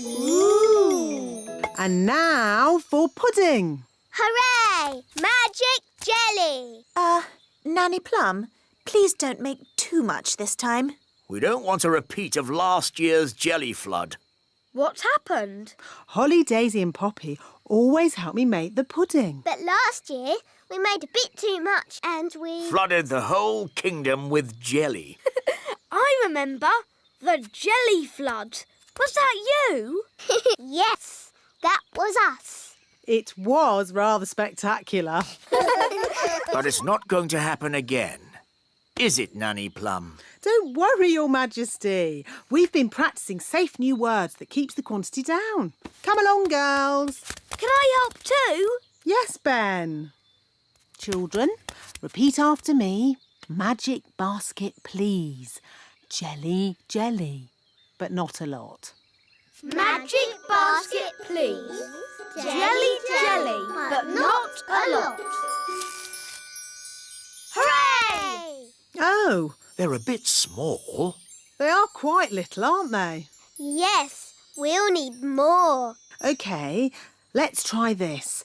Ooh! And now for pudding. Hooray! Magic jelly! Nanny Plum, please don't make too much this time. We don't want a repeat of last year's jelly flood. What happened? Holly, Daisy and Poppy always help me make the pudding. But last year, we made a bit too much and we... Flooded the whole kingdom with jelly. I remember. The jelly flood. Was that you? Yes, that was us. It was rather spectacular. But it's not going to happen again. Is it, Nanny Plum? Don't worry, Your Majesty. We've been practising safe new words that keeps the quantity down. Come along, girls. Can I help too? Yes, Ben. Children, repeat after me. Magic basket, please. Jelly, jelly, but not a lot. Magic basket, please. Jelly, jelly, but not a lot. Hooray! Oh, They're a bit small. they are quite little, aren't they? Yes, we'll need more. OK, let's try this.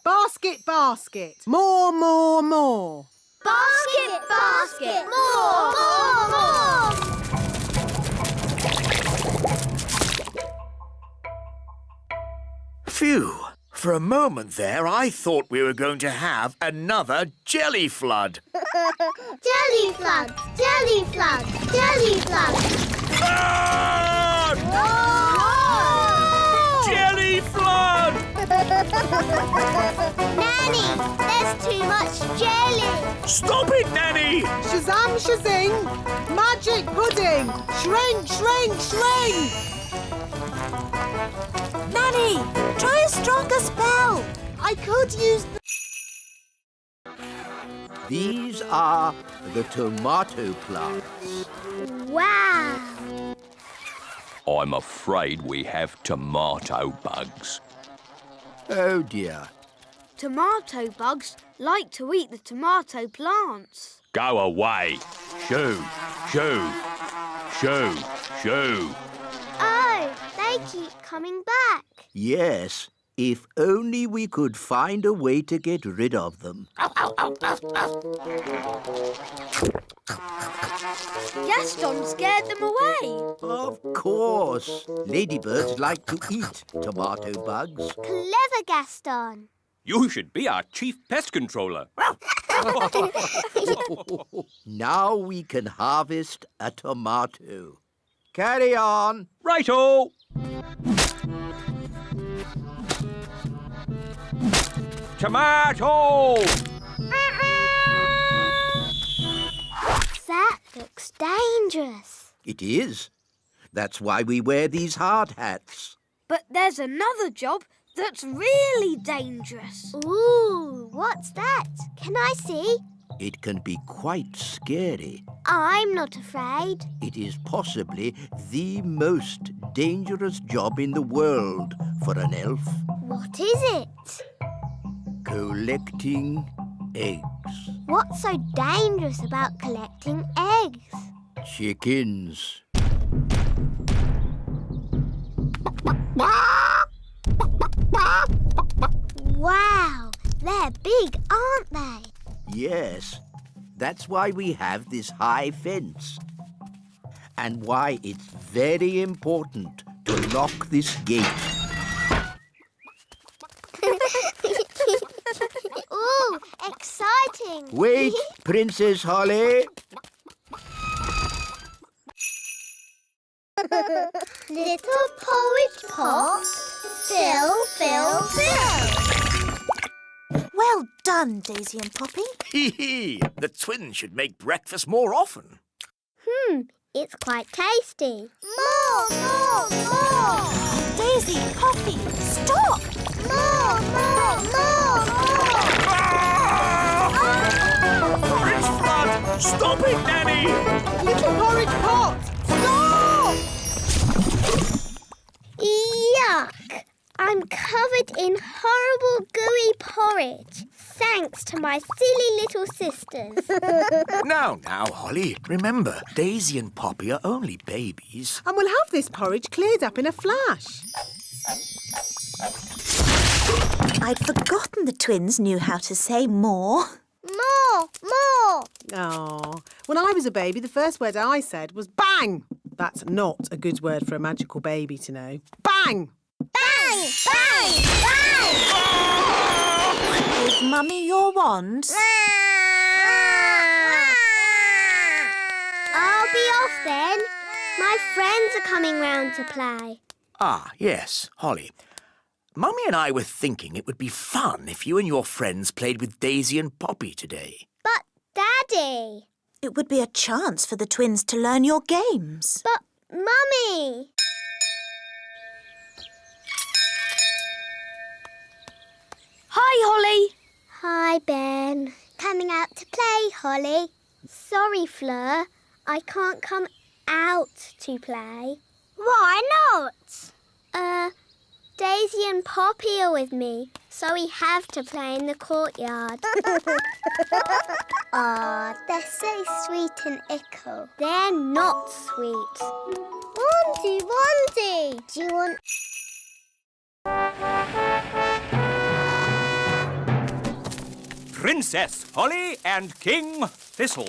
Basket, basket. More, more, more. Basket, basket, more, more, more. Phew. For a moment there, I thought we were going to have another jelly flood. Jelly flood, jelly flood, jelly flood. Flood! Jelly flood! Nanny, there's too much jelly. Stop it, Nanny! Shazam, shazing. Magic pudding. Shrink, shrink, shrink. Nanny, try a stronger spell. I could use These are the tomato plants. Wow. I'm afraid we have tomato bugs. Oh dear. Tomato bugs like to eat the tomato plants. Go away. Shoo, shoo, shoo, shoo. Oh, they keep coming back. Yes, if only we could find a way to get rid of them. Gaston scared them away. Of course. Ladybirds like to eat tomato bugs. Clever Gaston. You should be our chief pest controller. Now we can harvest a tomato. Carry on. Righto! Tomato! That looks dangerous. It is. That's why we wear these hard hats. But there's another job that's really dangerous. Ooh, what's that? Can I see? It can be quite scary. I'm not afraid. It is possibly the most dangerous job in the world for an elf. What is it? Collecting eggs. What's so dangerous about collecting eggs? Chickens. Wow, they're big, aren't they? Yes, that's why we have this high fence. And why it's very important to lock this gate. Ooh, exciting. Wait, Princess Holly. Little porridge pot, fill, fill, fill. Well done, Daisy and Poppy. Hee hee! The twins should make breakfast more often. It's quite tasty. More, more, more. Daisy, Poppy, stop! More, more, more, more. Porridge flood! Stop it, Nanny! little porridge pot. Stop! Yuck! I'm covered in horrible gooey porridge. thanks to my silly little sisters. Now, Holly, remember, Daisy and Poppy are only babies. And we'll have this porridge cleared up in a flash. I'd forgotten the twins knew how to say more. More! Oh, when I was a baby, the first word I said was bang. That's not a good word for a magical baby to know. Bang! Bang! Bang! Bang! Give Mummy your wand. I'll be off then. My friends are coming round to play. Ah, yes, Holly. Mummy and I were thinking it would be fun if you and your friends played with Daisy and Poppy today. But, Daddy... It would be a chance for the twins to learn your games. But, Mummy... Hi, Holly. Hi, Ben. Coming out to play, Holly. Sorry, Fleur. I can't come out to play. Why not? Daisy and Poppy are with me, so we have to play in the courtyard. Aw, they're so sweet and ickle. They're not sweet. Wandy, do you want... Princess Holly and King Thistle.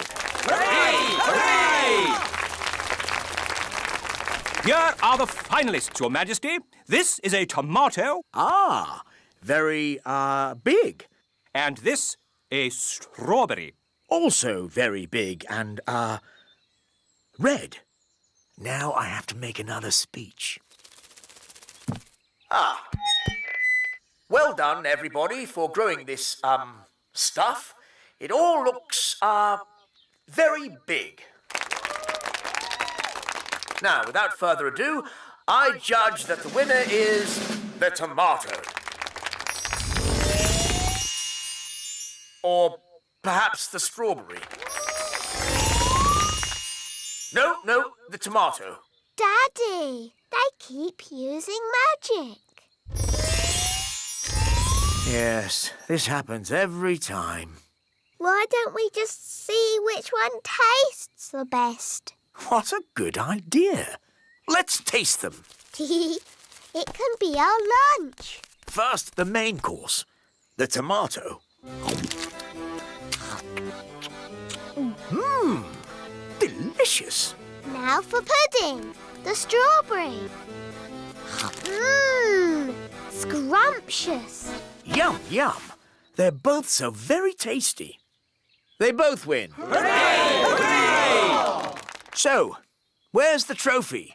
Here are the finalists, Your Majesty. This is a tomato, Ah, very, big. and this a strawberry. Also very big and, red. Now I have to make another speech. Ah. Well done, everybody, for growing this, stuff. It all looks, very big. Now, without further ado, I judge that the winner is the tomato. Or perhaps the strawberry. No, the tomato. Daddy, they keep using magic. Yes, this happens every time. Why don't we just see which one tastes the best? What a good idea. Let's taste them. It can be our lunch. First, the main course, the tomato. Delicious. Now for pudding, the strawberry. Scrumptious. Yum, yum. They're both so very tasty. They both win. Hooray! So, where's the trophy?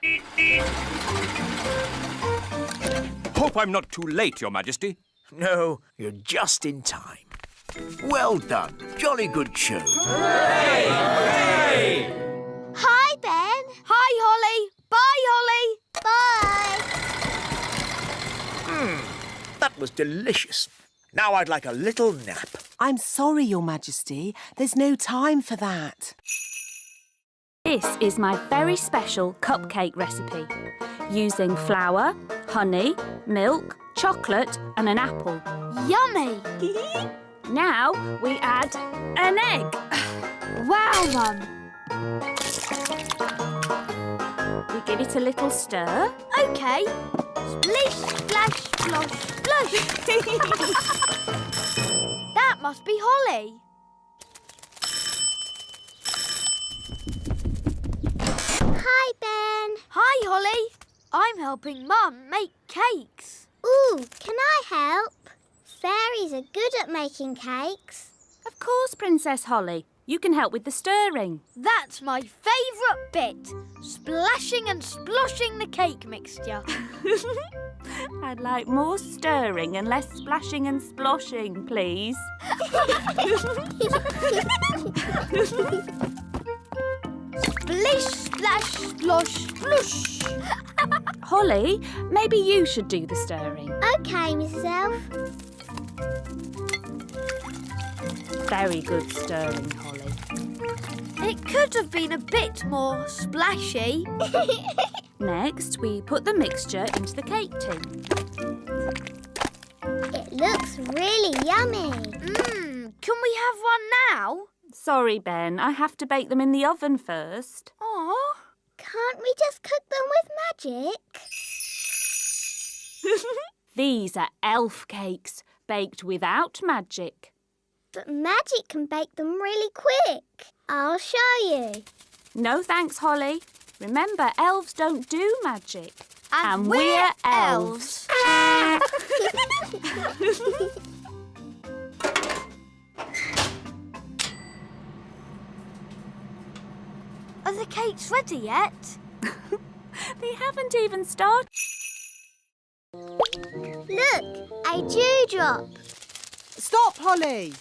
Hope I'm not too late, Your Majesty. No, you're just in time. Well done. Jolly good show. Hi, Ben. Hi, Holly. Bye, Holly. Bye. That was delicious. Now I'd like a little nap. I'm sorry, Your Majesty. There's no time for that. This is my very special cupcake recipe, using flour, honey, milk, chocolate and an apple. Yummy. Now we add an egg. Wow, Mum. We give it a little stir. OK. Splish, splash, splosh, splosh. That must be Holly. Hi, Ben. Hi, Holly. I'm helping Mum make cakes. Ooh, can I help? Fairies are good at making cakes. Of course, Princess Holly. You can help with the stirring. That's my favourite bit. Splashing and sploshing the cake mixture. I'd like more stirring and less splashing and sploshing, please. Splish, splash, splosh, splush. Holly, maybe you should do the stirring. OK, Mrs Elf. Very good stirring, Holly. It could have been a bit more splashy. Next, we put the mixture into the cake tin. It Looks really yummy. Can we have one now? Sorry, Ben, I have to bake them in the oven first. Oh, Can't we just cook them with magic? These are elf cakes, baked without magic. But magic can bake them really quick. I'll show you. No thanks, Holly. Remember, elves don't do magic. And we're elves. Are the cakes ready yet? They haven't even started. Look, a dewdrop. Stop, Holly!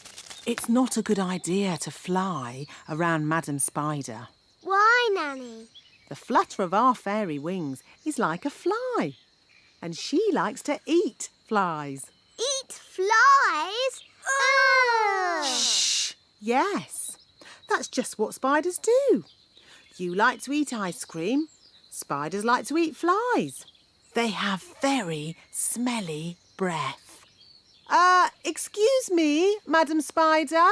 It's not a good idea to fly around Madam Spider. Why, Nanny? The flutter of our fairy wings is like a fly. And she likes to eat flies. Eat flies? Ugh. Shh! Yes, that's just what spiders do. You like to eat ice cream. Spiders like to eat flies. They have very smelly breath. Excuse me, Madam Spider.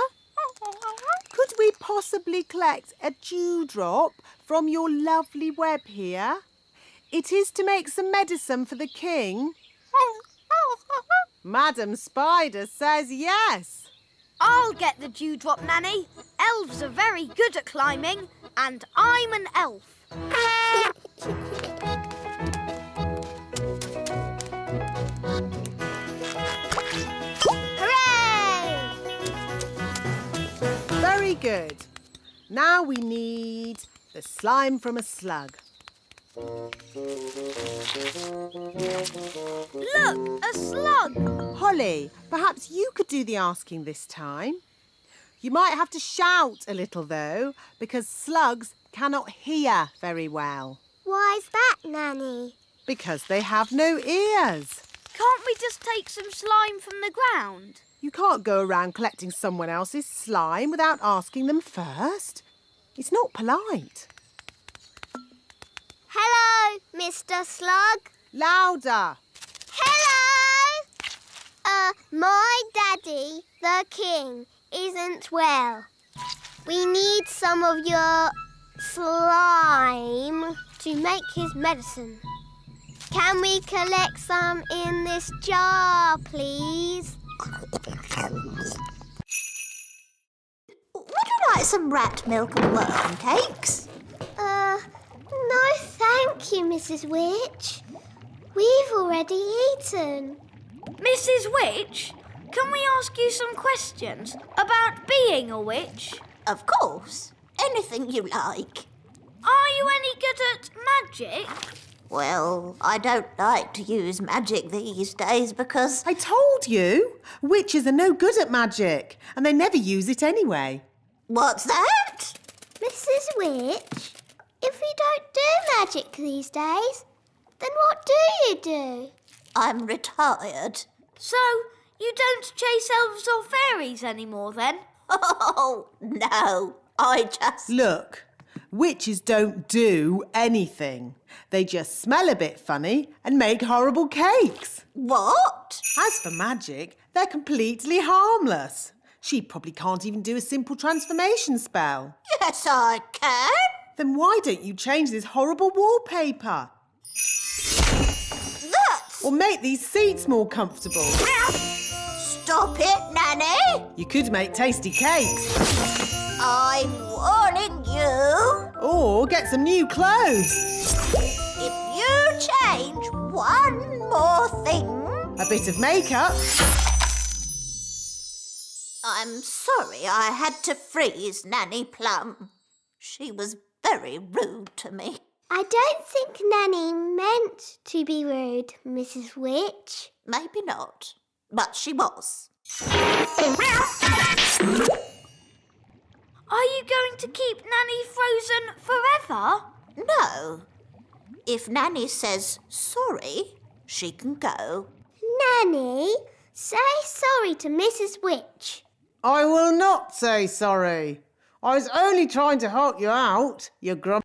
Could we possibly collect a dewdrop from your lovely web here? It is to make some medicine for the king. Madam Spider says yes. I'll get the dewdrop, Nanny. Elves are very good at climbing, and I'm an elf. Hooray! Very good. Now we need the slime from a slug. Look, a slug. Holly, perhaps you could do the asking this time. You might have to shout a little, though, because slugs cannot hear very well. Why's that, Nanny? Because they have no ears. Can't we just take some slime from the ground? You can't go around collecting someone else's slime without asking them first. It's not polite. Hello, Mr. Slug. Louder. Hello! My daddy, the king, isn't well. We need some of your slime to make his medicine. Can we collect some in this jar, please? Would you like some rat milk and worm cakes? No thank you, Mrs. Witch. We've already eaten. Mrs. Witch, can we ask you some questions about being a witch? Of course. Anything you like. Are you any good at magic? Well, I don't like to use magic these days because... I told you. Witches are no good at magic, and they never use it anyway. What's that? Mrs. Witch, if you don't do magic these days, then what do you do? I'm retired. So, you don't chase elves or fairies anymore then? Oh, no. I just... Look, witches don't do anything. They just smell a bit funny and make horrible cakes. What? As for magic, they're completely harmless. She probably can't even do a simple transformation spell. Yes, I can. Then why don't you change this horrible wallpaper? That's... Or make these seats more comfortable? Stop it, Nanny. You could make tasty cakes. I'm warning you. Or get some new clothes. If you change one more thing... A bit of makeup. I'm sorry I had to freeze Nanny Plum. She was very rude to me. I don't think Nanny meant to be rude, Mrs. Witch. Maybe not, but she was. Are you going to keep Nanny frozen forever? No. If Nanny says sorry, she can go. Nanny, say sorry to Mrs. Witch. I will not say sorry. I was only trying to help you out, you grub...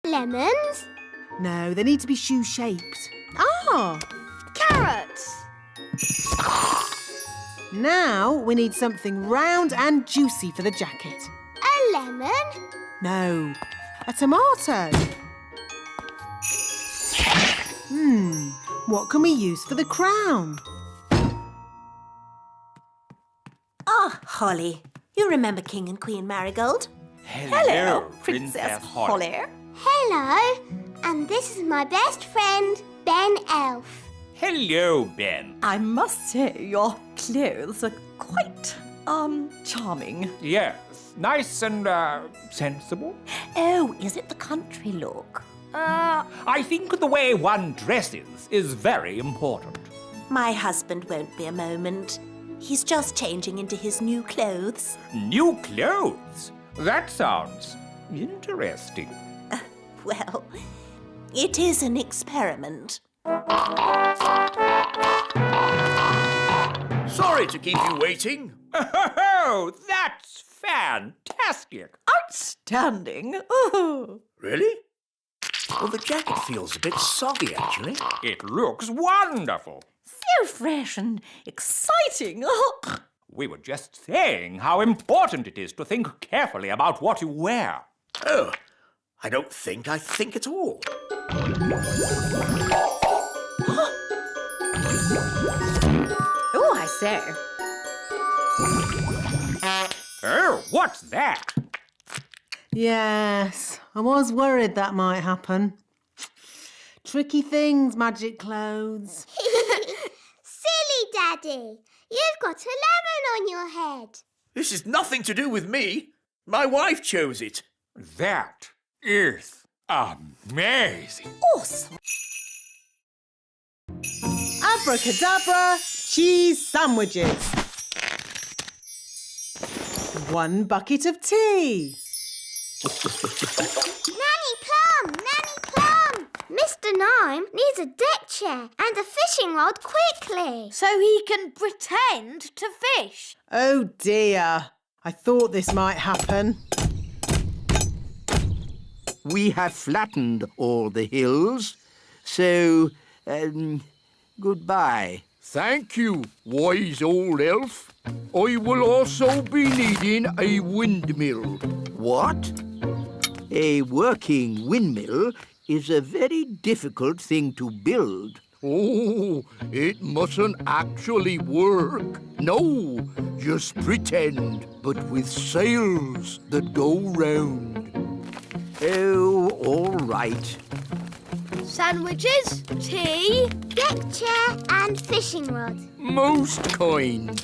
Lemons? No, they need to be shoe-shaped. Ah! Carrots! Now we need something round and juicy for the jacket. A lemon? No, a tomato. What can we use for the crown? Ah, Holly. You remember King and Queen Marigold? Hello, Princess Holly. Hello. And this is my best friend, Ben Elf. Hello, Ben. I must say your clothes are quite, charming. Yes, nice and, sensible. Oh, is it the country look? I think the way one dresses is very important. My husband won't be a moment. He's just changing into his new clothes. New clothes? That sounds interesting. Well, it is an experiment. Sorry to keep you waiting. Oh, that's fantastic. Outstanding. Oh. Really? Well, the jacket feels a bit soggy, actually. It looks wonderful. So fresh and exciting. Oh. We were just saying how important it is to think carefully about what you wear. Oh, I don't think I think at all. Oh, I say. Oh, what's that? Yes, I was worried that might happen. Tricky things, magic clothes. Silly Daddy. You've got a lemon on your head. This is nothing to do with me. My wife chose it. That is amazing. Awesome. Abracadabra, cheese sandwiches. 1 bucket of tea. Nanny Plum! Nanny Plum! Mr. Nime needs a deck chair and a fishing rod quickly. So he can pretend to fish. Oh dear, I thought this might happen. We have flattened all the hills, so, goodbye. Thank you, wise old elf. I will also be needing a windmill. What? A working windmill is a very difficult thing to build. Oh, it mustn't actually work. No, just pretend, but with sails that go round. Oh, all right. Sandwiches, tea. Deck chair and fishing rod. Most kind.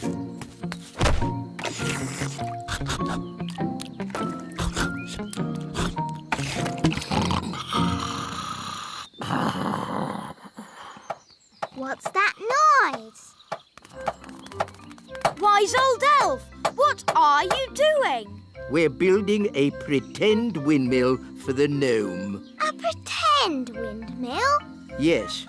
What's that noise? Wise old elf, what are you doing? We're building a pretend windmill for the gnome. A pretend windmill? Yes,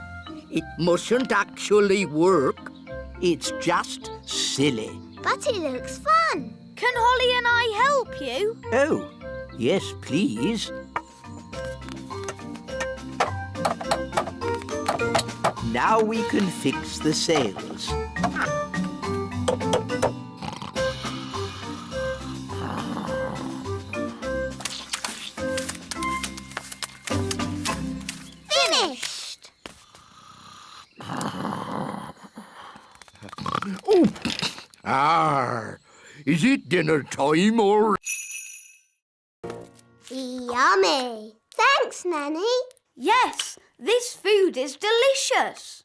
it mustn't actually work. It's just silly. But it looks fun. Can Holly and I help you? Oh, yes, please. Now we can fix the sails. Finished. Oh, is it dinner time or... Yummy. Thanks, Nanny. Yes, this food is delicious.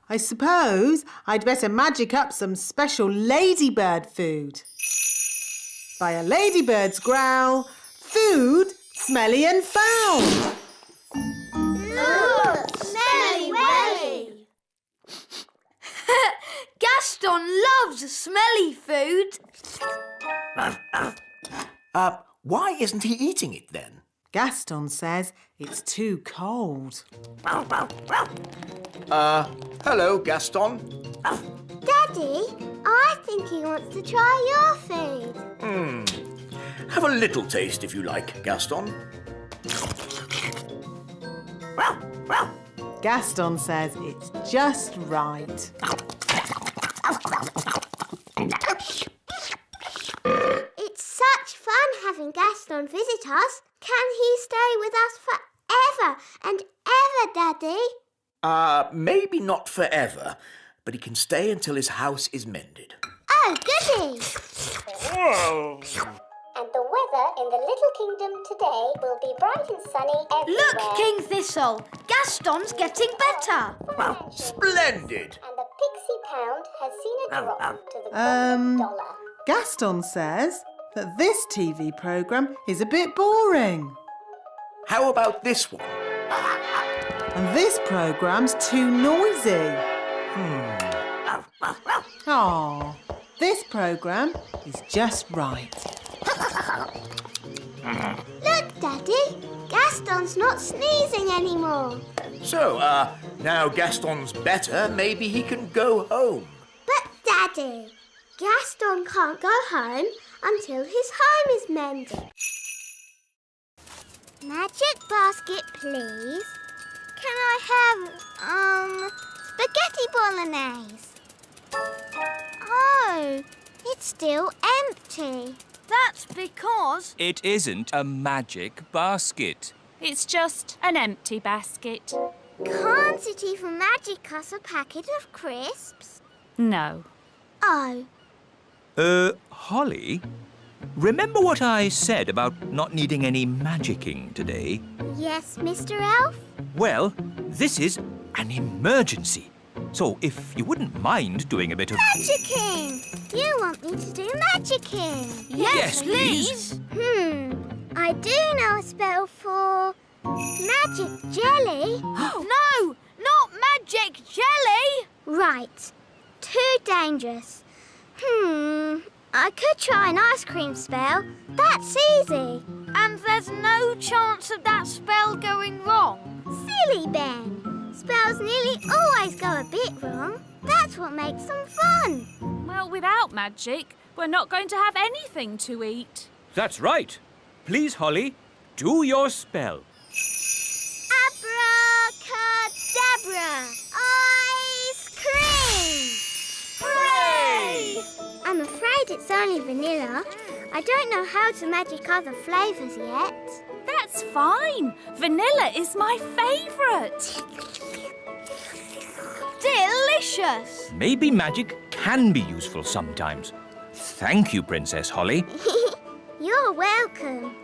I suppose I'd better magic up some special ladybird food. By a ladybird's growl, food smelly and foul. Ooh, smelly welly. Gaston loves smelly food. Why isn't he eating it then? Gaston says it's too cold. Hello, Gaston. Daddy, I think he wants to try your food. Have a little taste if you like, Gaston. Gaston says it's just right. us. Can he stay with us forever and ever, Daddy? Maybe not forever, but he can stay until his house is mended. Oh, goody! Whoa! And the weather in the little kingdom today will be bright and sunny everywhere. Look, King Thistle, Gaston's getting better. Splendid! And the pixie pound has seen a drop to the golden dollar. Gaston says that this TV programme is a bit boring. How about this one? And this programme's too noisy. Aw, this programme is just right. Look, Daddy, Gaston's not sneezing anymore. So, now Gaston's better, maybe he can go home. But, Daddy, Gaston can't go home until his home is mended. Magic basket, please. Can I have, spaghetti bolognese? Oh, it's still empty. That's because... It isn't a magic basket. It's just an empty basket. Can't it even magic us a packet of crisps? No. Oh, Holly, remember what I said about not needing any magicking today? yes, Mr. Elf? Well, this is an emergency. So if you wouldn't mind doing a bit of... Magicking! You want me to do magicking? Yes, please. I do know a spell for magic jelly. No, not magic jelly. Right. Too dangerous. I could try an ice cream spell. That's easy. And there's no chance of that spell going wrong. Silly Ben. Spells nearly always go a bit wrong. That's what makes them fun. Well, without magic, we're not going to have anything to eat. That's right. Please, Holly, do your spell. Abracadabra! Ice cream! Hooray! I'm afraid it's only vanilla. I don't know how to magic other flavours yet. That's fine. Vanilla is my favourite. Delicious. Maybe magic can be useful sometimes. Thank you, Princess Holly. You're welcome.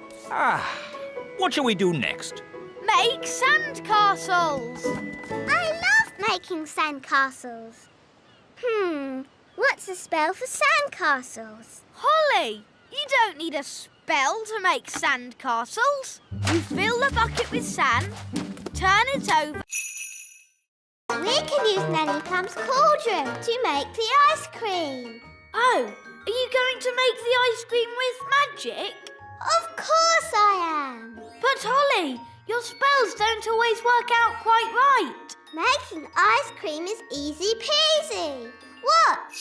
What shall we do next? Make sandcastles. I love making sandcastles. What's a spell for sandcastles? Holly, you don't need a spell to make sandcastles. You fill the bucket with sand, turn it over. We can use Nanny Plum's cauldron to make the ice cream. Oh, are you going to make the ice cream with magic? Of course I am. But Holly, your spells don't always work out quite right. Making ice cream is easy peasy. Watch.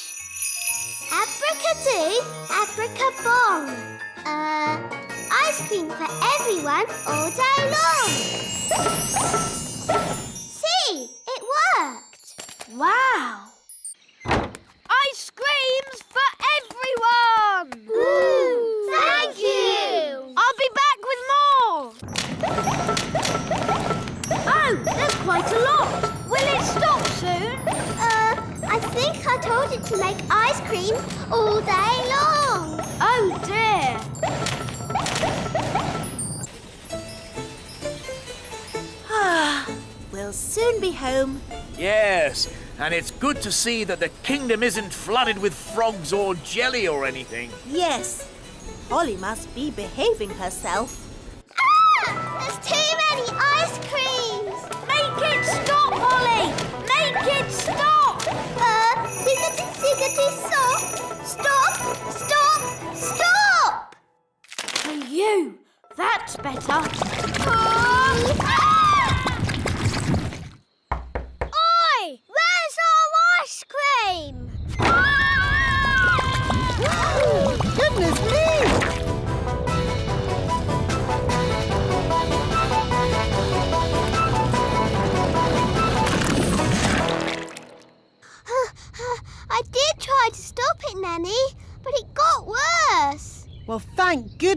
Abracadoo, abracabong. Ice cream for everyone all day long. See, it worked. Wow. Ice creams for everyone! Ooh, thank you. I'll be back with more. Oh, there's quite a lot. Will it stop soon? I think I told it to make ice cream all day long. Oh dear. We'll soon be home. Yes, and it's good to see that the kingdom isn't flooded with frogs or jelly or anything. Yes, Holly must be behaving herself. There's too many ice creams. Make it stop, Holly! Make it stop! Siggity, stop! Stop! Stop! Stop! For you, that's better. Oi! Where's our ice cream? Goodness me!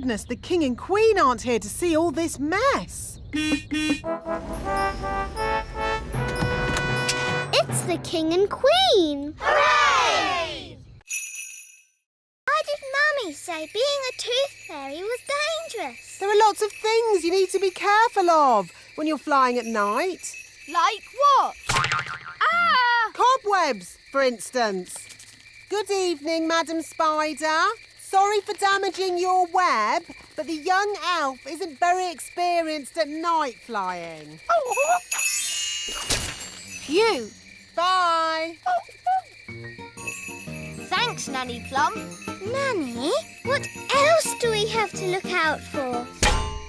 goodness the King and Queen aren't here to see all this mess. It's the King and Queen! Hooray! Why did Mummy say being a tooth fairy was dangerous? There are lots of things you need to be careful of when you're flying at night. Like what? Ah! Cobwebs, for instance. Good evening, Madam Spider. Sorry for damaging your web, but the young elf isn't very experienced at night flying. Phew! Bye. Thanks, Nanny Plum. Nanny, what else do we have to look out for?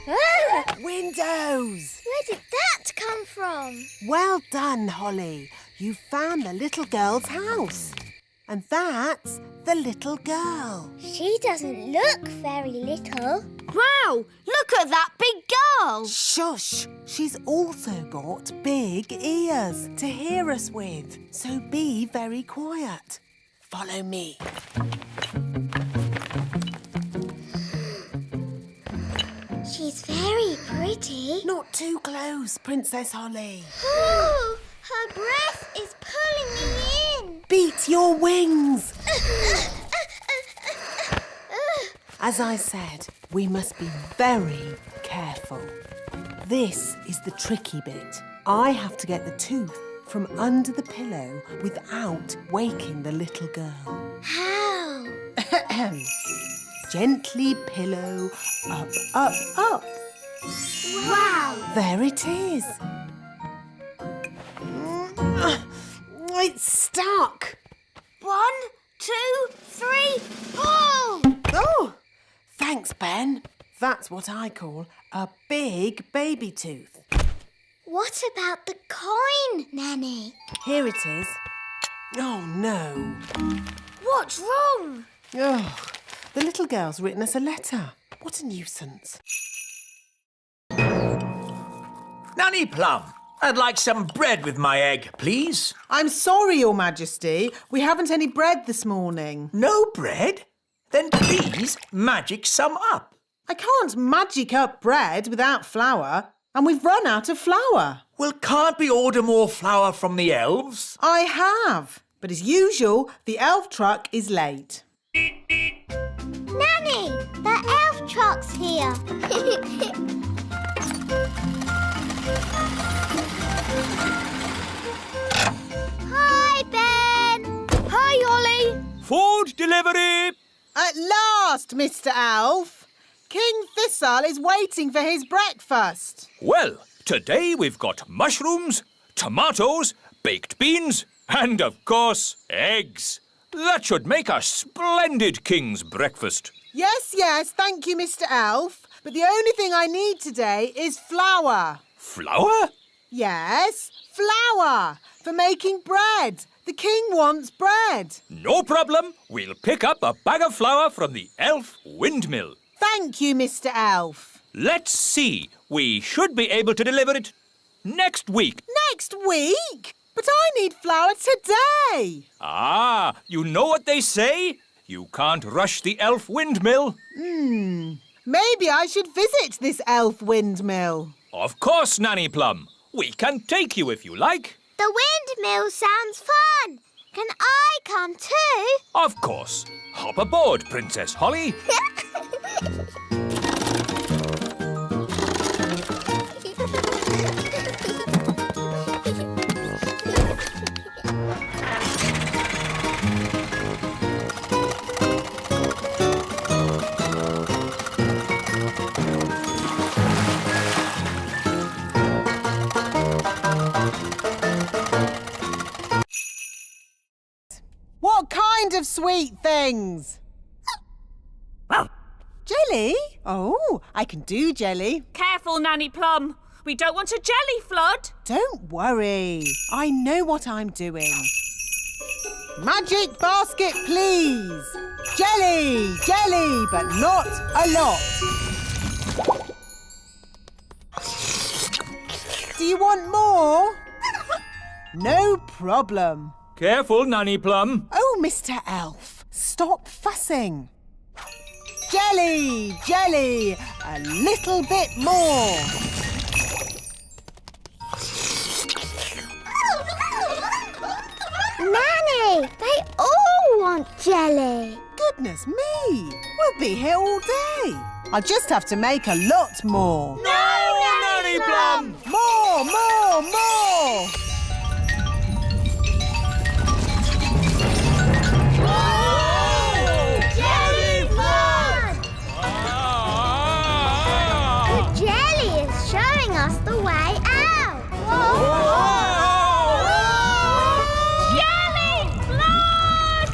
Ah, Windows. where did that come from? Well done, Holly. You found the little girl's house. And that's the little girl. She doesn't look very little. Wow! Look at that big girl! Shush! She's also got big ears to hear us with. So be very quiet. Follow me. She's very pretty. Not too close, Princess Holly. Oh, her breath is pulling me in. Beat your wings. As I said, we must be very careful. This is the tricky bit. I have to get the tooth from under the pillow without waking the little girl. How? Gently pillow up, up, up. Wow! There it is. It's stuck. 1, 2, 3, pull! Oh, thanks, Ben. That's what I call a big baby tooth. What about the coin, Nanny? Here it is. Oh, no. What's wrong? Oh, the little girl's written us a letter. What a nuisance. Nanny Plum, I'd like some bread with my egg, please. I'm sorry, Your Majesty. We haven't any bread this morning. No bread? Then please magic some up. I can't magic up bread without flour, and we've run out of flour. Well, can't we order more flour from the elves? I have, but as usual, the elf truck is late. Nanny, the elf truck's here. Hi, Ben. Hi, Ollie. Food delivery! At last, Mr. Elf. King Thistle is waiting for his breakfast. Well, today we've got mushrooms, tomatoes, baked beans, and of course, eggs. That should make a splendid king's breakfast. Yes, thank you, Mr. Elf. But the only thing I need today is flour. Flour? Yes, flour for making bread. The king wants bread. No problem. We'll pick up a bag of flour from the elf windmill. Thank you, Mr. Elf. Let's see. We should be able to deliver it next week. Next week? But I need flour today. Ah, you know what they say? You can't rush the elf windmill. Maybe I should visit this elf windmill. Of course, Nanny Plum. We can take you if you like. The windmill sounds fun. Can I come too? Of course. Hop aboard, Princess Holly. What kind of sweet things? Jelly? Oh, I can do jelly. Careful, Nanny Plum. We don't want a jelly flood. Don't worry. I know what I'm doing. Magic basket, please. Jelly, jelly, but not a lot. Do you want more? No problem. Careful, Nanny Plum. Oh, Mr. Elf, stop fussing. Jelly! Jelly! A little bit more. Nanny, they all want jelly. Goodness me! We'll be here all day. I'll just have to make a lot more. No, Nanny Plum! More, more, more! Jelly flood! The jelly is showing us the way out. Jelly flood!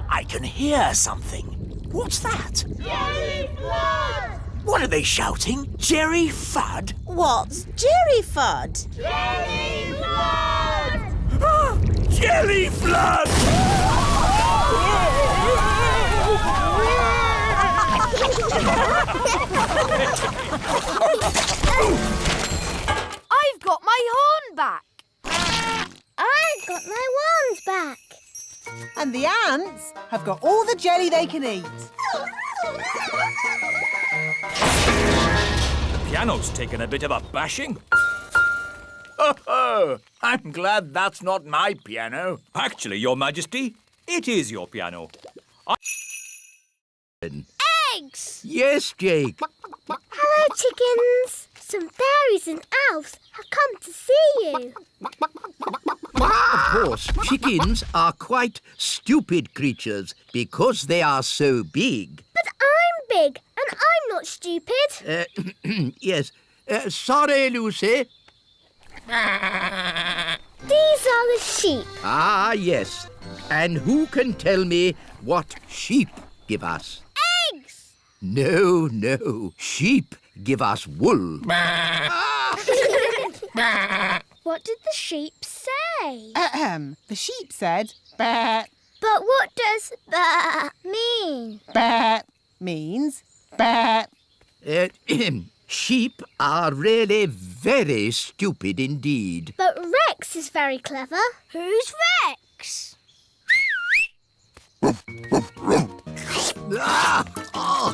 I can hear something. What's that? Jelly flood! What are they shouting? Jerry Fudd? What's Jerry Fudd? Jelly flood! Jelly Flood! I've got my horn back. I've got my wand back. And the ants have got all the jelly they can eat. The piano's taken a bit of a bashing. Oh, I'm glad that's not my piano. Actually, Your Majesty, it is your piano. Eggs! Yes, Jake. Hello, chickens. Some fairies and elves have come to see you. Of course, chickens are quite stupid creatures because they are so big. But I'm big and I'm not stupid. Yes. Sorry, Lucy. These are the sheep. Ah, yes. And who can tell me what sheep give us? Eggs. No, no. Sheep give us wool. What did the sheep say? The sheep said, "Bah." But what does that mean? Bah means bah. Sheep are really very stupid indeed. But Rex is very clever. Who's Rex? Ah, oh,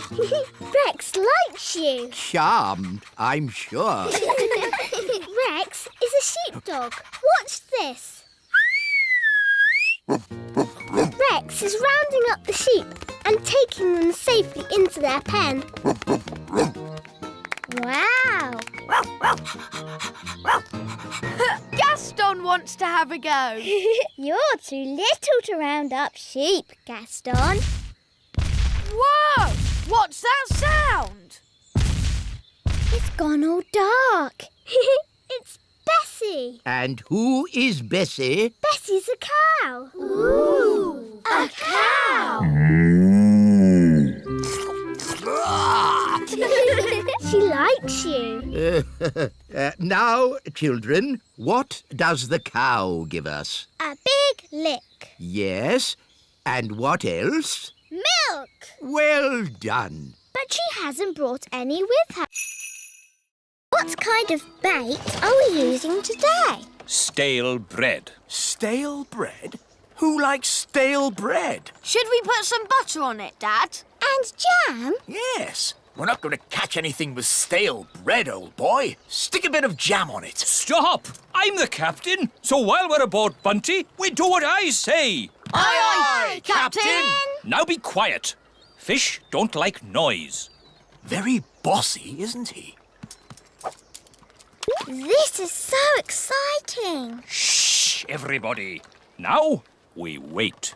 Rex likes you. charmed, I'm sure. Rex is a sheepdog. Watch this. Rex is rounding up the sheep and taking them safely into their pen. Wow. Gaston wants to have a go. You're too little to round up sheep, Gaston. Whoa! What's that sound? It's gone all dark. It's Bessie. And who is Bessie? Bessie's a cow. Ooh, a cow. She likes you. Now, children, what does the cow give us? A big lick. Yes, and what else? Milk. Well done. But she hasn't brought any with her. What kind of bait are we using today? Stale bread. Stale bread? Who likes stale bread? Should we put some butter on it, Dad? And jam? Yes. We're not going to catch anything with stale bread, old boy. Stick a bit of jam on it. Stop! I'm the captain, so while we're aboard Bunty, we do what I say. Aye, Captain! Now be quiet. Fish don't like noise. Very bossy, isn't he? This is so exciting. Shh, everybody. Now we wait.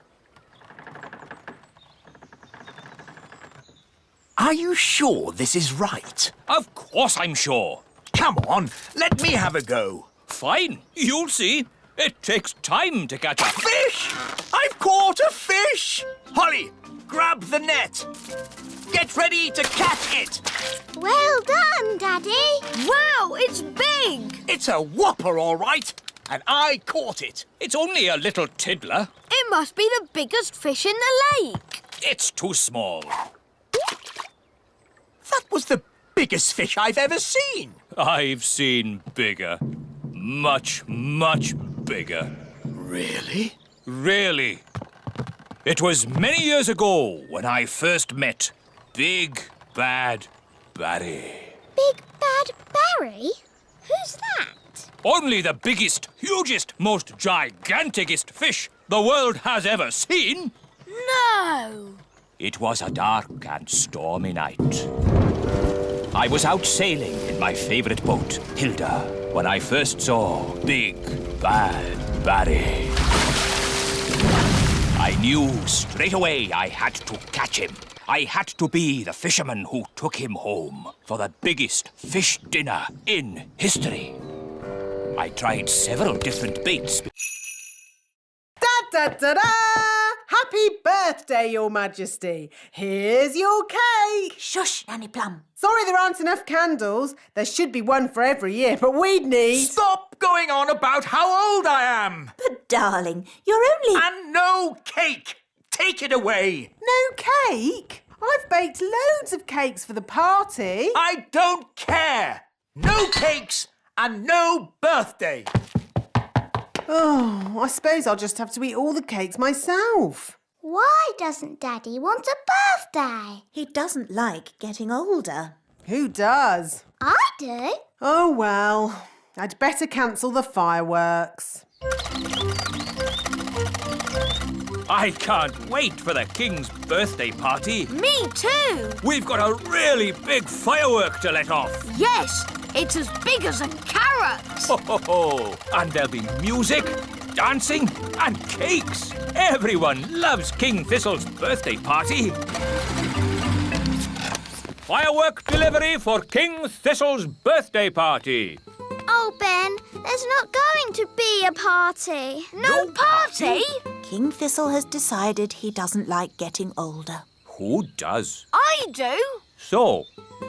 Are you sure this is right? Of course I'm sure. Come on, let me have a go. Fine, you'll see. It takes time to catch a Fish! I've caught a fish! Holly, grab the net. Get ready to catch it. Well done, Daddy. Wow, it's big! It's a whopper, all right. And I caught it. It's only a little tiddler. It must be the biggest fish in the lake. It's too small. That was the biggest fish I've ever seen. I've seen bigger. Much, much bigger. Really? Really. It was many years ago when I first met Big Bad Barry. Big Bad Barry? Who's that? Only the biggest, hugest, most giganticest fish the world has ever seen. No! It was a dark and stormy night. I was out sailing in my favourite boat, Hilda, when I first saw Big Bad Barry. I knew straight away I had to catch him. I had to be the fisherman who took him home for the biggest fish dinner in history. I tried several different baits. Da-da-da-da! Happy birthday, Your Majesty. Here's your cake. Shush, Nanny Plum. Sorry there aren't enough candles. There should be one for every year, but we'd need... Stop going on about how old I am! But, darling, you're only... And no cake! Take it away! No cake? I've baked loads of cakes for the party. I don't care! No cakes and no birthday! Oh, I suppose I'll just have to eat all the cakes myself. Why doesn't Daddy want a birthday? He doesn't like getting older. Who does? I do. Oh, well, I'd better cancel the fireworks. I can't wait for the King's birthday party. Me too! We've got a really big firework to let off. Yes, it's as big as a carrot! Ho, ho, ho. And there'll be music, dancing and cakes. Everyone loves King Thistle's birthday party. Firework delivery for King Thistle's birthday party. Oh, Ben, there's not going to be a party. No party? King Thistle has decided he doesn't like getting older. Who does? I do. So,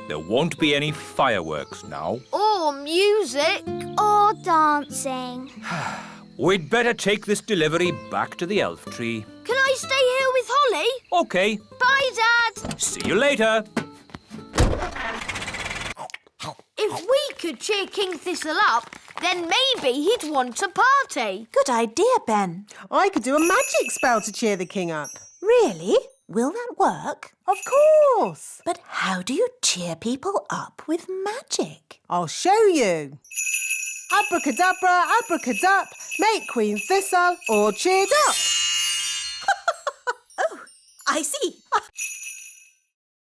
there won't be any fireworks now. Or music. Or dancing. We'd better take this delivery back to the elf tree. Can I stay here with Holly? OK. Bye, Dad. See you later. If we could cheer King Thistle up, then maybe he'd want a party. Good idea, Ben. I could do a magic spell to cheer the king up. Really? Will that work? Of course. But how do you cheer people up with magic? I'll show you. Abracadabra, abracadabra, make Queen Thistle all cheered up. Oh, I see.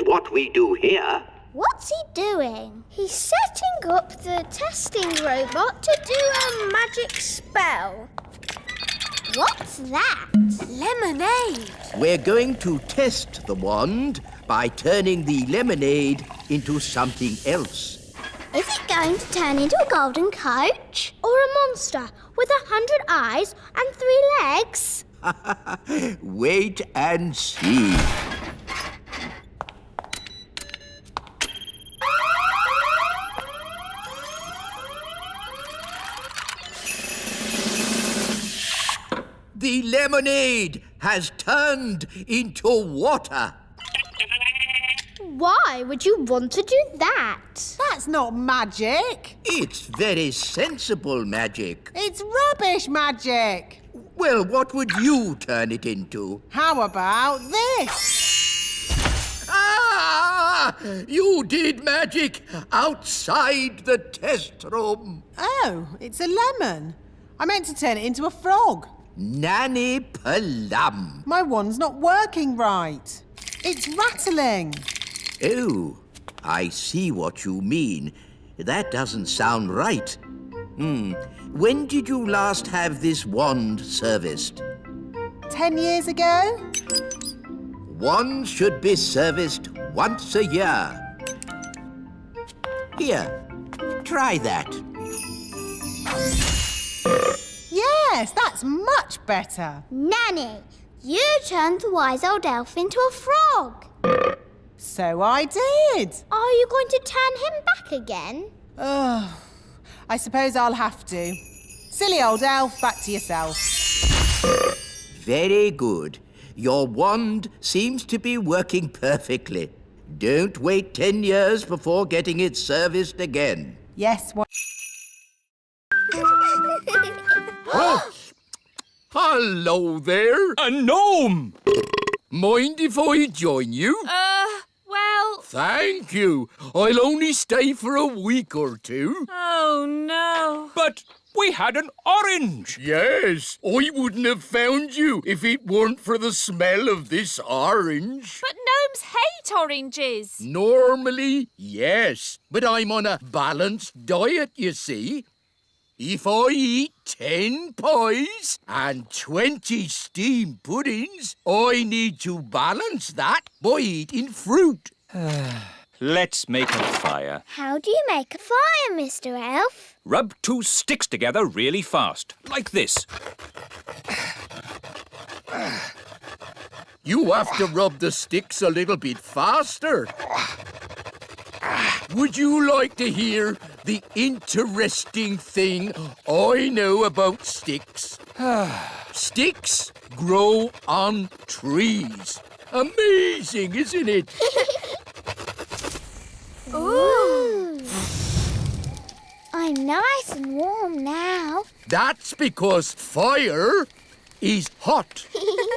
What we do here? What's he doing? He's setting up the testing robot to do a magic spell. What's that? Lemonade. We're going to test the wand by turning the lemonade into something else. Is it going to turn into a golden coach? Or a monster with 100 eyes and 3 legs? Wait and see. The lemonade has turned into water. Why would you want to do that? That's not magic. It's very sensible magic. It's rubbish magic. Well, what would you turn it into? How about this? Ah! You did magic outside the test room. Oh, it's a lemon. I meant to turn it into a frog. Nanny Plum. My wand's not working right. It's rattling. Oh, I see what you mean. That doesn't sound right. When did you last have this wand serviced? 10 years ago? Wands should be serviced once a year. Here, try that. Yes, that's much better. Nanny, you turned the wise old elf into a frog. So I did. Are you going to turn him back again? Oh, I suppose I'll have to. Silly old elf, back to yourself. Very good. Your wand seems to be working perfectly. Don't wait 10 years before getting it serviced again. Yes, Hello there. A gnome! Mind if I join you? Well... Thank you. I'll only stay for a week or two. Oh, no. But we had an orange. Yes, I wouldn't have found you if it weren't for the smell of this orange. But gnomes hate oranges. Normally, yes, but I'm on a balanced diet, you see. If I eat 10 pies and 20 steamed puddings, I need to balance that by eating fruit. Let's make a fire. How do you make a fire, Mr. Elf? Rub 2 sticks together really fast, like this. You have to rub the sticks a little bit faster. Would you like to hear the interesting thing I know about sticks? Sticks grow on trees. Amazing, isn't it? Ooh. I'm nice and warm now. That's because fire is hot.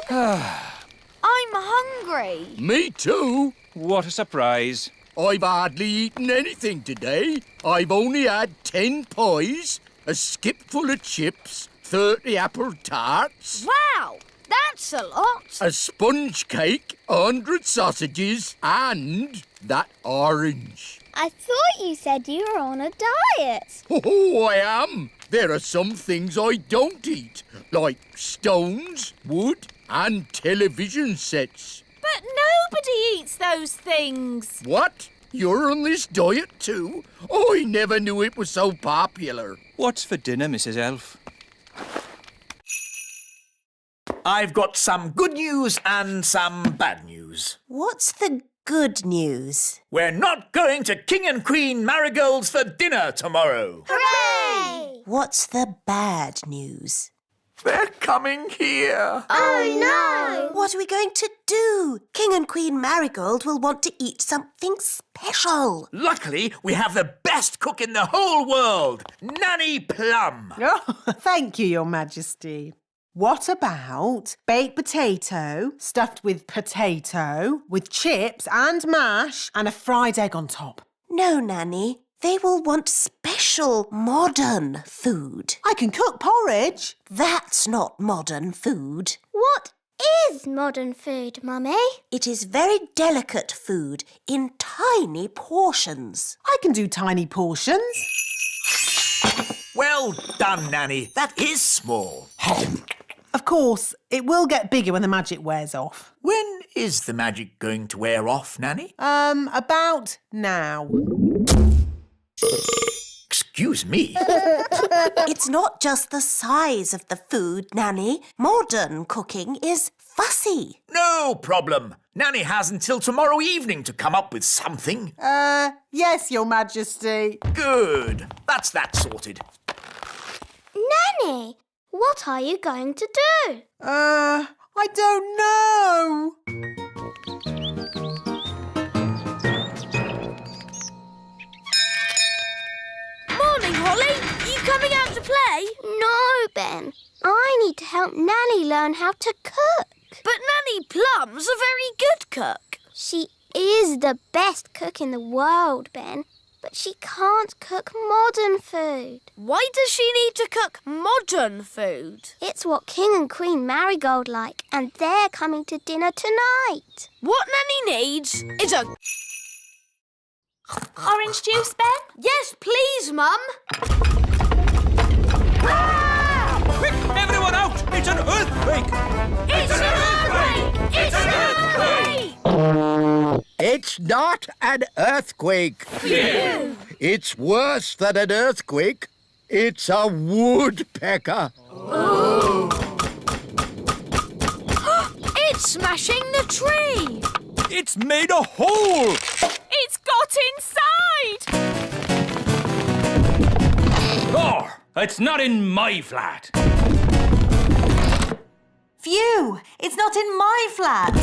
I'm hungry. Me too. What a surprise. I've hardly eaten anything today. I've only had 10 pies, a skip full of chips, 30 apple tarts, Wow, that's a lot. a sponge cake, 100 sausages, and that orange. I thought you said you were on a diet. Oh, I am. There are some things I don't eat, like stones, wood, and television sets. But nobody eats those things. What? You're on this diet too? I never knew it was so popular. What's for dinner, Mrs. Elf? I've got some good news and some bad news. What's the good news? We're not going to King and Queen Marigold's for dinner tomorrow. Hooray! What's the bad news? They're coming here. Oh, no! What are we going to do? King and Queen Marigold will want to eat something special. Luckily, we have the best cook in the whole world, Nanny Plum. Oh, thank you, Your Majesty. What about baked potato stuffed with potato, with chips and mash and a fried egg on top? No, Nanny. They will want special modern food. I can cook porridge. That's not modern food. What is modern food, Mummy? It is very delicate food in tiny portions. I can do tiny portions. Well done, Nanny. That is small. Of course, it will get bigger when the magic wears off. When is the magic going to wear off, Nanny? About now. Excuse me. It's not just the size of the food, Nanny. Modern cooking is fussy. No problem. Nanny has until tomorrow evening to come up with something. Yes, Your Majesty. Good. That's that sorted. Nanny, what are you going to do? I don't know. Morning, Holly. You coming out to play? No, Ben. I need to help Nanny learn how to cook. But Nanny Plum's a very good cook. She is the best cook in the world, Ben. But she can't cook modern food. Why does she need to cook modern food? It's what King and Queen Marigold like, and they're coming to dinner tonight. What Nanny needs is a... Orange juice, Ben? Yes, please, Mum. Quick, everyone out! It's an earthquake! It's an earthquake! It's an earthquake! It's not an earthquake. Phew. It's worse than an earthquake. It's a woodpecker. It's smashing the tree. It's made a hole! It's got inside! Oh, it's not in my flat. Phew! It's not in my flat.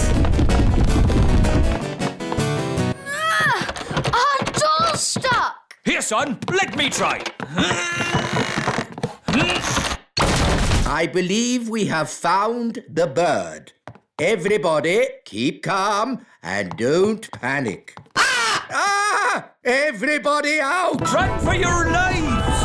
Our door's stuck. Here, son, let me try. I I believe we have found the bird. Everybody, keep calm and don't panic. Ah! Ah! Everybody out! Run for your lives!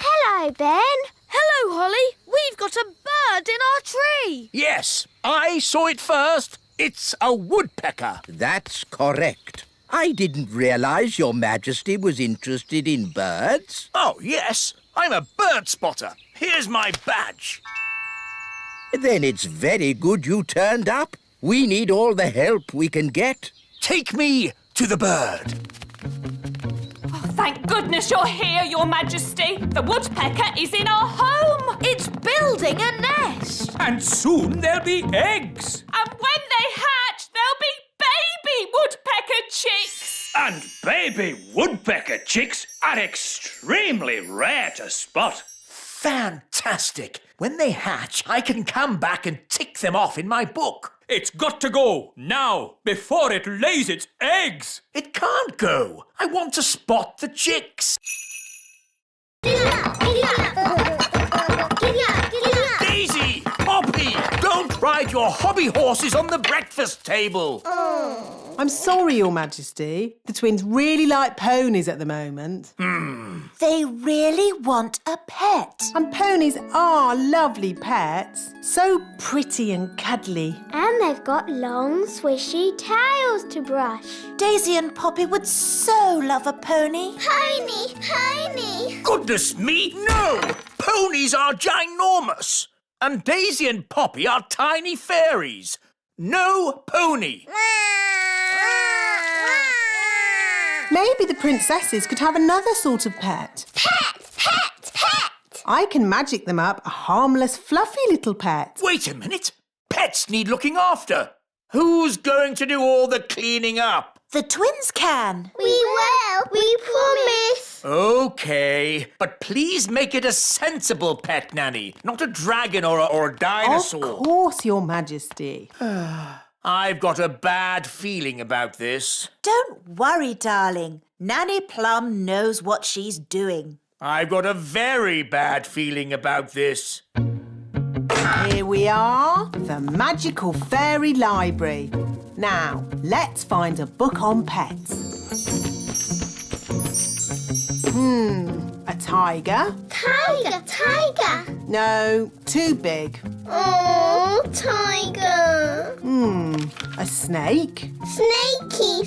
Hello, Ben. Hello, Holly. We've got a bird in our tree. Yes, I saw it first. It's a woodpecker. That's correct. I didn't realise Your Majesty was interested in birds. Oh, yes, I'm a bird spotter. Here's my badge. Then it's very good you turned up. We need all the help we can get. Take me to the bird. Thank goodness you're here, Your Majesty. The woodpecker is in our home. It's building a nest. And soon there'll be eggs. And when they hatch, there'll be baby woodpecker chicks. And baby woodpecker chicks are extremely rare to spot. Fantastic. When they hatch, I can come back and tick them off in my book. It's got to go now, before it lays its eggs. It can't go. I want to spot the chicks. Daisy, Poppy, don't ride your hobby horses on the breakfast table. I'm sorry, Your Majesty. The twins really like ponies at the moment. They really want a pet. And ponies are lovely pets. So pretty and cuddly. And they've got long, swishy tails to brush. Daisy and Poppy would so love a pony. Pony! Goodness me, no! Ponies are ginormous. And Daisy and Poppy are tiny fairies. No pony. Maybe the princesses could have another sort of pet. Pet! I can magic them up a harmless, fluffy little pet. Wait a minute. Pets need looking after. Who's going to do all the cleaning up? The twins can. We will. We promise. OK, but please make it a sensible pet, Nanny, not a dragon or a dinosaur. Of course, Your Majesty. I've got a bad feeling about this. Don't worry, darling. Nanny Plum knows what she's doing. I've got a very bad feeling about this. Here we are, the magical fairy library. Now, let's find a book on pets. A tiger? Tiger! No, too big. Oh, tiger! A snake? Snaky!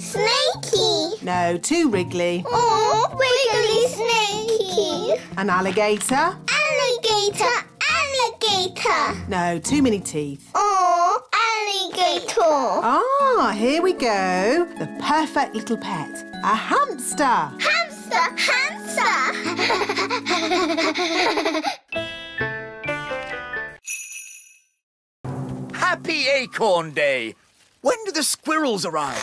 No, too wriggly. Oh, wiggly snakey! An alligator? Alligator! No, too many teeth. Oh, alligator! Ah, here we go. The perfect little pet. A hamster. Hamster! Happy Acorn Day. When do the squirrels arrive?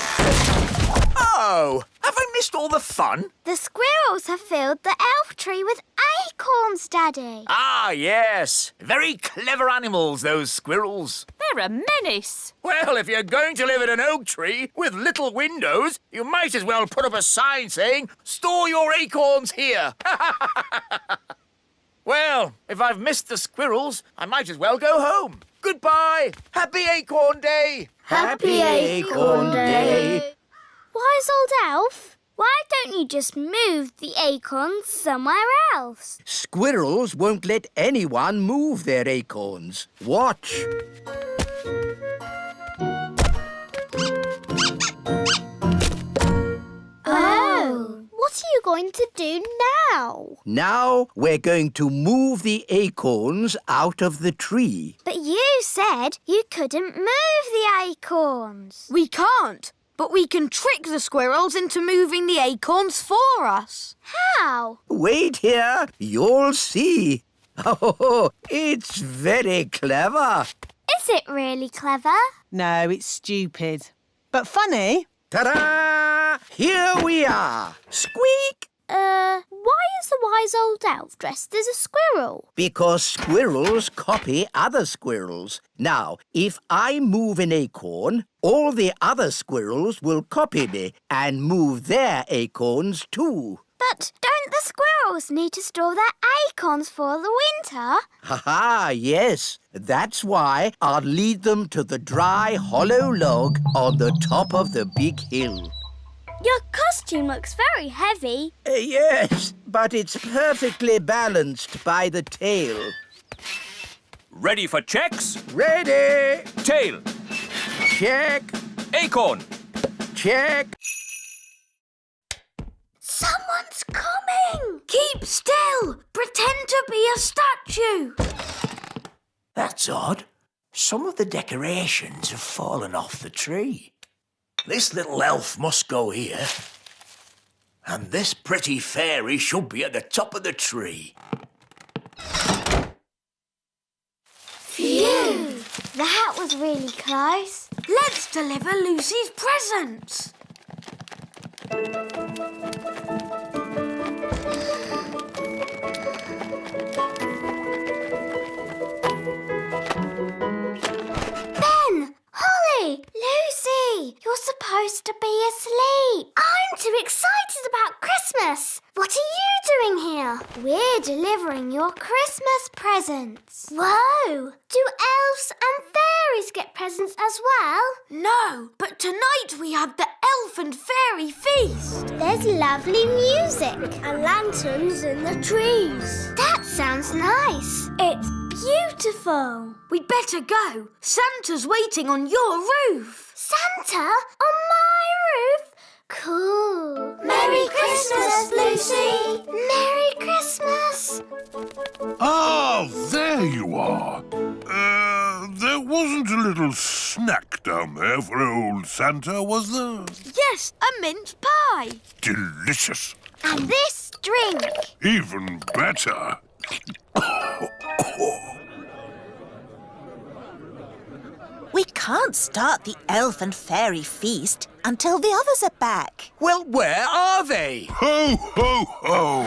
Oh, have I missed all the fun? The squirrels have filled the elf tree with acorns, Daddy. Ah, yes. Very clever animals, those squirrels. They're a menace. Well, if you're going to live in an oak tree with little windows, you might as well put up a sign saying, "Store your acorns here." Well, if I've missed the squirrels, I might as well go home. Goodbye. Happy Acorn Day. Happy Acorn Day. Wise old elf, why don't you just move the acorns somewhere else? Squirrels won't let anyone move their acorns. Watch. Oh, what are you going to do now? Now we're going to move the acorns out of the tree. But you said you couldn't move the acorns. We can't, but we can trick the squirrels into moving the acorns for us. How? Wait here, you'll see. Oh, it's very clever. Is it really clever? No, it's stupid. But funny. Ta-da! Here we are. Squeak! Why is the wise old elf dressed as a squirrel? Because squirrels copy other squirrels. Now, if I move an acorn, all the other squirrels will copy me and move their acorns too. But don't the squirrels squirrels need to store their acorns for the winter. Ha-ha, yes. That's why I'll lead them to the dry, hollow log on the top of the big hill. Your costume looks very heavy. Yes, but it's perfectly balanced by the tail. Ready for checks? Ready! Tail. Check! Acorn. Check! Someone's coming! Keep still! Pretend to be a statue! That's odd. Some of the decorations have fallen off the tree. This little elf must go here. And this pretty fairy should be at the top of the tree. Phew! That was really close. Let's deliver Lucy's presents! Ben! Holly! Lucy! You're supposed to be asleep. I'm too excited about Christmas. What are you doing here? We're delivering your Christmas presents. Whoa! Do elves and fairies get presents as well? No, but tonight we have the elf and fairy feast. There's lovely music and lanterns in the trees. That sounds nice. It's beautiful. We'd better go. Santa's waiting on your roof. Santa on my roof? Cool. Merry Christmas, Lucy. Merry Christmas. Ah, there you are. There wasn't a little snack down there for old Santa, was there? Yes, a mince pie. Delicious. And this drink. Even better. We can't start the elf and fairy feast until the others are back. Well, where are they? Ho, ho, ho!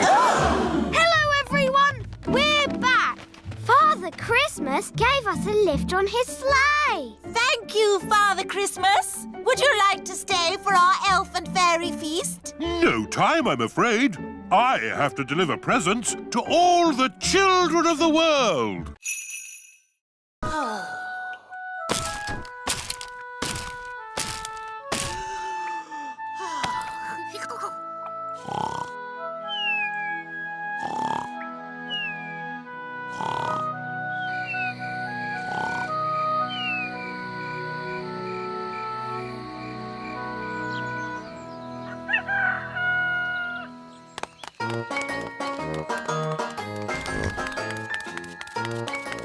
Hello, everyone. We're back. Father Christmas gave us a lift on his sleigh. Thank you, Father Christmas. Would you like to stay for our elf and fairy feast? No time, I'm afraid. I have to deliver presents to all the children of the world.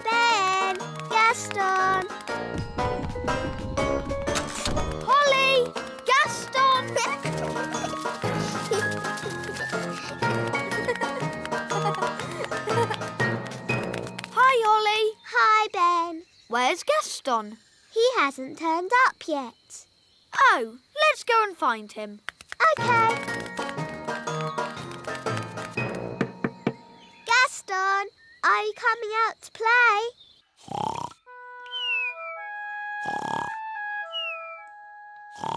Ben, Gaston. Holly, Gaston. Hi, Ollie. Hi, Ben. Where's Gaston? He hasn't turned up yet. Oh, let's go and find him. Okay. Gaston, are you coming out to play?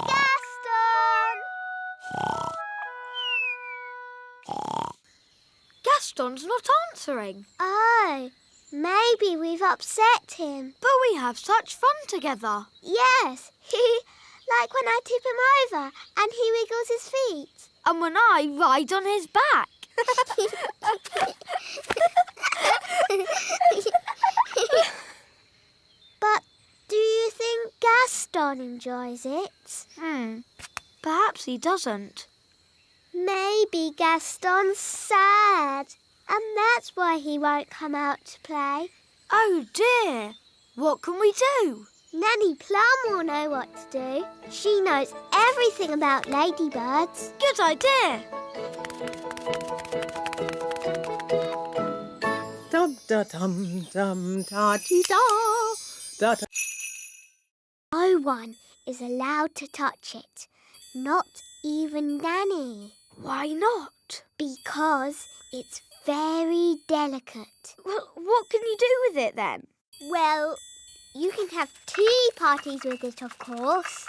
Gaston! Gaston's not answering. Oh, maybe we've upset him. But we have such fun together. Yes, like when I tip him over and he wiggles his feet. And when I ride on his back. But do you think Gaston enjoys it? Perhaps he doesn't. Maybe Gaston's sad, and that's why he won't come out to play. Oh dear. What can we do? Nanny Plum will know what to do. She knows everything about ladybirds. Good idea. Dum da dum dum da dee da. Da da. No one is allowed to touch it. Not even Nanny. Why not? Because it's very delicate. Well, what can you do with it then? Well, you can have tea parties with it, of course.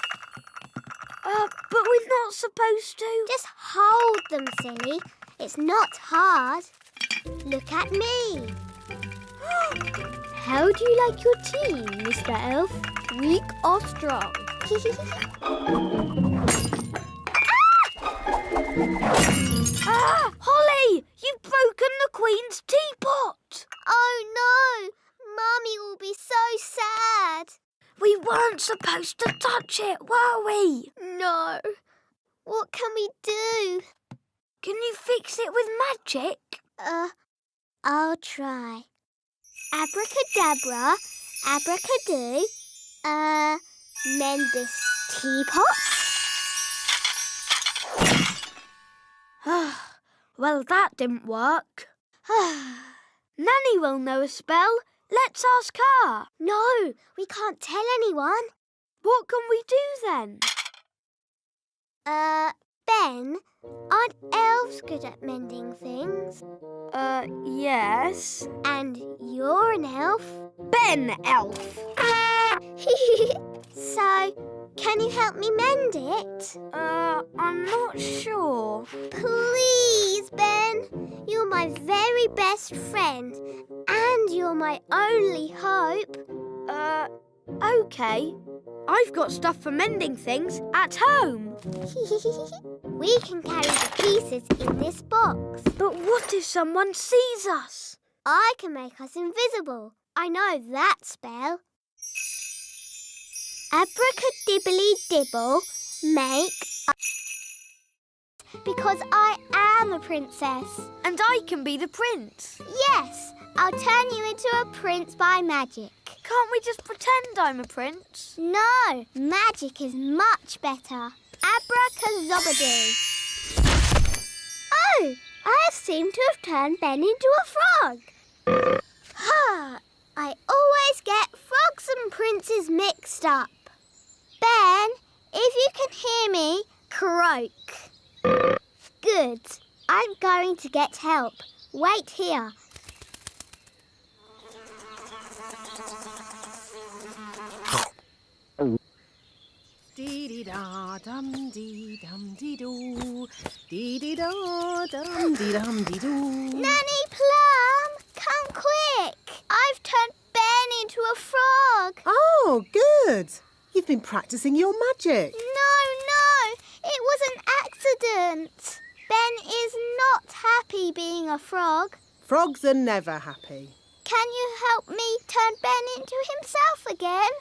But we're not supposed to. Just hold them, silly. It's not hard. Look at me. How do you like your tea, Mr. Elf? Weak or strong? Holly! You've broken the Queen's teapot! Oh no! Mummy will be so sad. We weren't supposed to touch it, were we? No. What can we do? Can you fix it with magic? I'll try. Abracadabra, abracadoo. Mend this teapot. Well, that didn't work. Nanny will know a spell. Let's ask her. No, we can't tell anyone. What can we do then? Ben, aren't elves good at mending things? Yes. And you're an elf? Ben Elf. So, can you help me mend it? I'm not sure. Please, Ben. You're my very best friend. And you're my only hope. Okay. I've got stuff for mending things at home. We can carry the pieces in this box. But what if someone sees us? I can make us invisible. I know that spell. Abracadibbly-dibble, make because I am a princess. And I can be the prince. Yes, I'll turn you into a prince by magic. Can't we just pretend I'm a prince? No, magic is much better. Abracazobadoo. Oh, I seem to have turned Ben into a frog. I always get frogs and princes mixed up. Ben, if you can hear me, croak. Good. I'm going to get help. Wait here. Dee-dee-da-dum-dee-dum-dee-doo. Dee-dee-da-dum-dee-dum-dee-doo. Nanny Plum, come quick. I've turned Ben into a frog. Oh, good. You've been practicing your magic. No, it was an accident. Ben is not happy being a frog. Frogs are never happy. Can you help me turn Ben into himself again?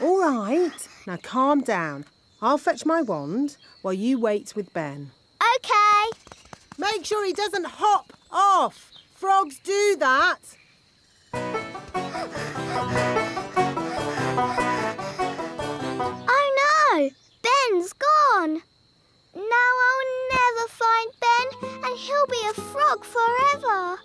All right. Now calm down. I'll fetch my wand while you wait with Ben. Okay. Make sure he doesn't hop off. Frogs do that. Oh no! Ben's gone. Now I'll never find Ben and he'll be a frog forever.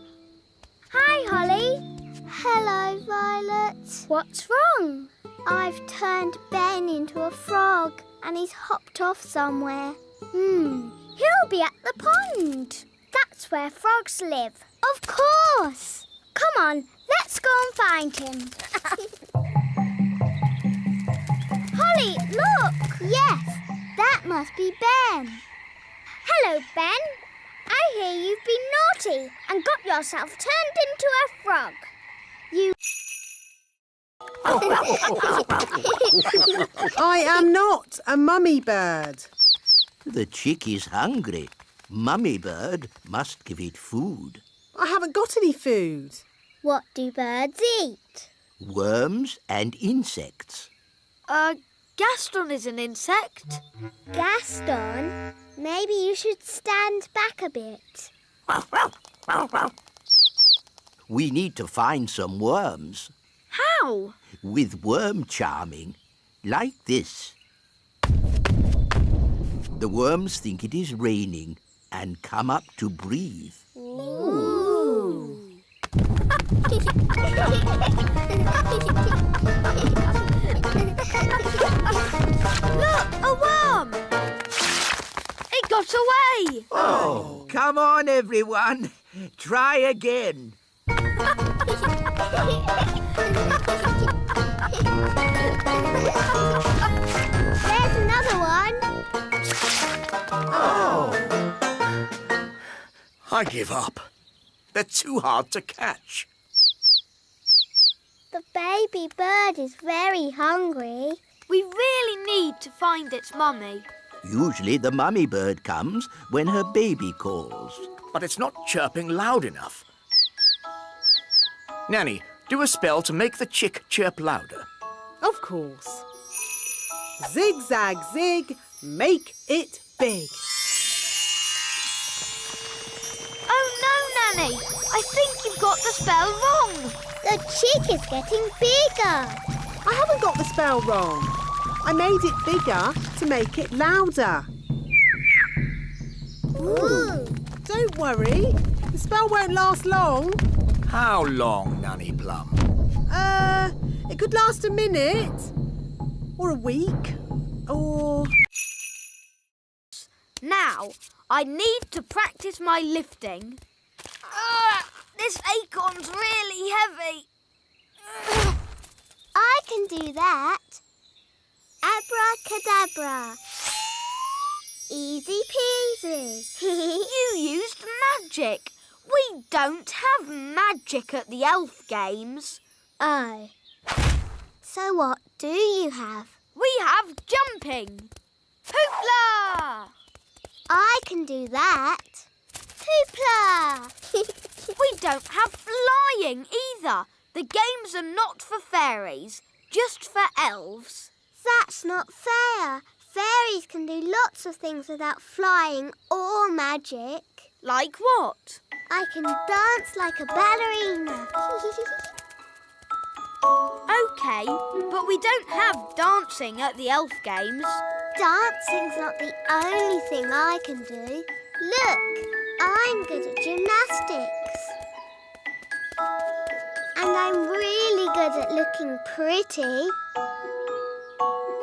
Hi, Holly. Hello, Violet. What's wrong? I've turned Ben into a frog and he's hopped off somewhere. He'll be at the pond. That's where frogs live. Of course. Come on, let's go and find him. Holly, look! Yes, that must be Ben. Hello, Ben. I hear you've been naughty and got yourself turned into a frog. You... I am not a mummy bird. The chick is hungry. Mummy bird must give it food. I haven't got any food. What do birds eat? Worms and insects. Gaston is an insect. Gaston, maybe you should stand back a bit. We need to find some worms. How? With worm charming, like this. The worms think it is raining and come up to breathe. Ooh. Look, a worm! It got away! Oh, come on, everyone. Try again. There's another one. Oh. I give up. They're too hard to catch. The baby bird is very hungry. We really need to find its mummy. Usually the mummy bird comes when her baby calls. But it's not chirping loud enough. Nanny, do a spell to make the chick chirp louder. Of course. Zig-zag zig, make it big. Oh no, Nanny! I think you've got the spell wrong. The chick is getting bigger. I haven't got the spell wrong. I made it bigger to make it louder. Ooh. Don't worry, the spell won't last long. How long, Nanny Plum? It could last a minute. Or a week. Or... Now, I need to practice my lifting. This acorn's really heavy. I can do that. Abracadabra. Easy peasy. You used magic. We don't have magic at the elf games. Oh. So what do you have? We have jumping. Hoopla! I can do that. Hoopla! We don't have flying either. The games are not for fairies, just for elves. That's not fair. Fairies can do lots of things without flying or magic. Like what? I can dance like a ballerina. OK, but we don't have dancing at the elf games. Dancing's not the only thing I can do. Look, I'm good at gymnastics. And I'm really good at looking pretty.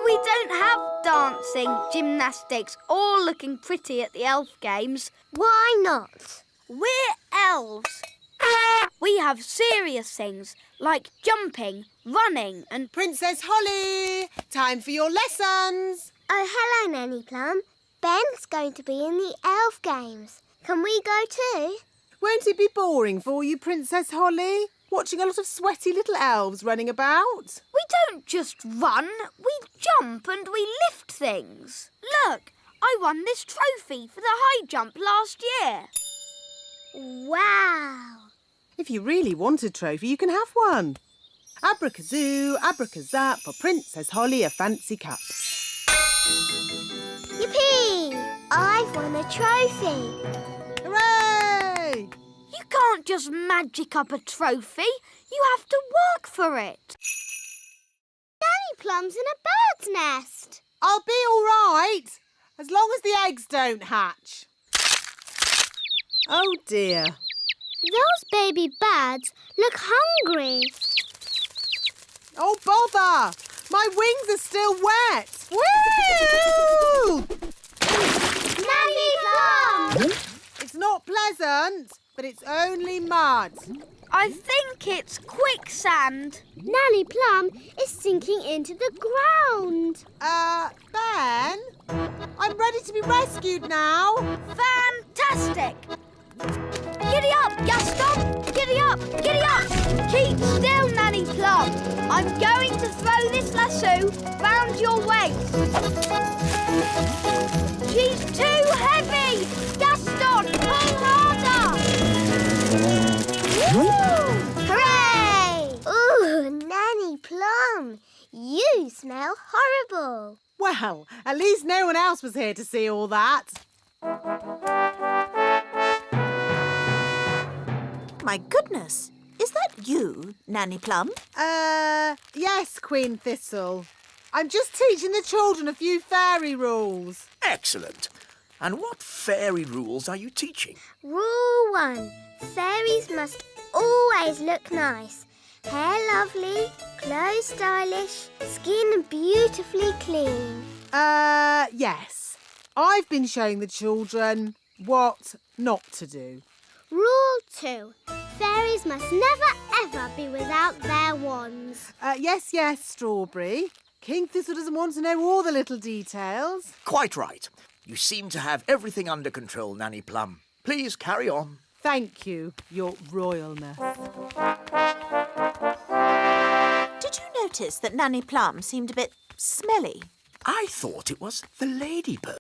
We don't have dancing, gymnastics or looking pretty at the elf games. Why not? We're elves. We have serious things like jumping, running and... Princess Holly, time for your lessons. Oh, hello, Nanny Plum. Ben's going to be in the elf games. Can we go too? Won't it be boring for you, Princess Holly? Watching a lot of sweaty little elves running about? We don't just run, we jump and we lift things. Look, I won this trophy for the high jump last year. Wow. If you really want a trophy, you can have one. Abracazoo, abracazap, for Princess Holly a fancy cup. Yippee! I've won a trophy. Hooray! You can't just magic up a trophy. You have to work for it. Nanny Plum's in a bird's nest. I'll be all right, as long as the eggs don't hatch. Oh dear. Those baby birds look hungry. Oh bother! My wings are still wet. Woo! Nanny Plum! It's not pleasant, but it's only mud. I think it's quicksand. Nanny Plum is sinking into the ground. Ben? I'm ready to be rescued now. Fantastic! Giddy up, Gaston! Giddy up! Giddy up! Keep still, Nanny Plum. I'm going to throw this lasso round your waist. She's too heavy! Gaston, pull harder! Woo! Hooray! Ooh, Nanny Plum, you smell horrible. Well, at least no one else was here to see all that. My goodness, is that you, Nanny Plum? Yes, Queen Thistle. I'm just teaching the children a few fairy rules. Excellent. And what fairy rules are you teaching? Rule 1. Fairies must always look nice. Hair lovely, clothes stylish, skin beautifully clean. Yes. I've been showing the children what not to do. Rule 2. Fairies must never ever be without their wands. Yes, Strawberry. King Thistle doesn't want to know all the little details. Quite right. You seem to have everything under control, Nanny Plum. Please carry on. Thank you, Your Royalness. Did you notice that Nanny Plum seemed a bit smelly? I thought it was the ladybird.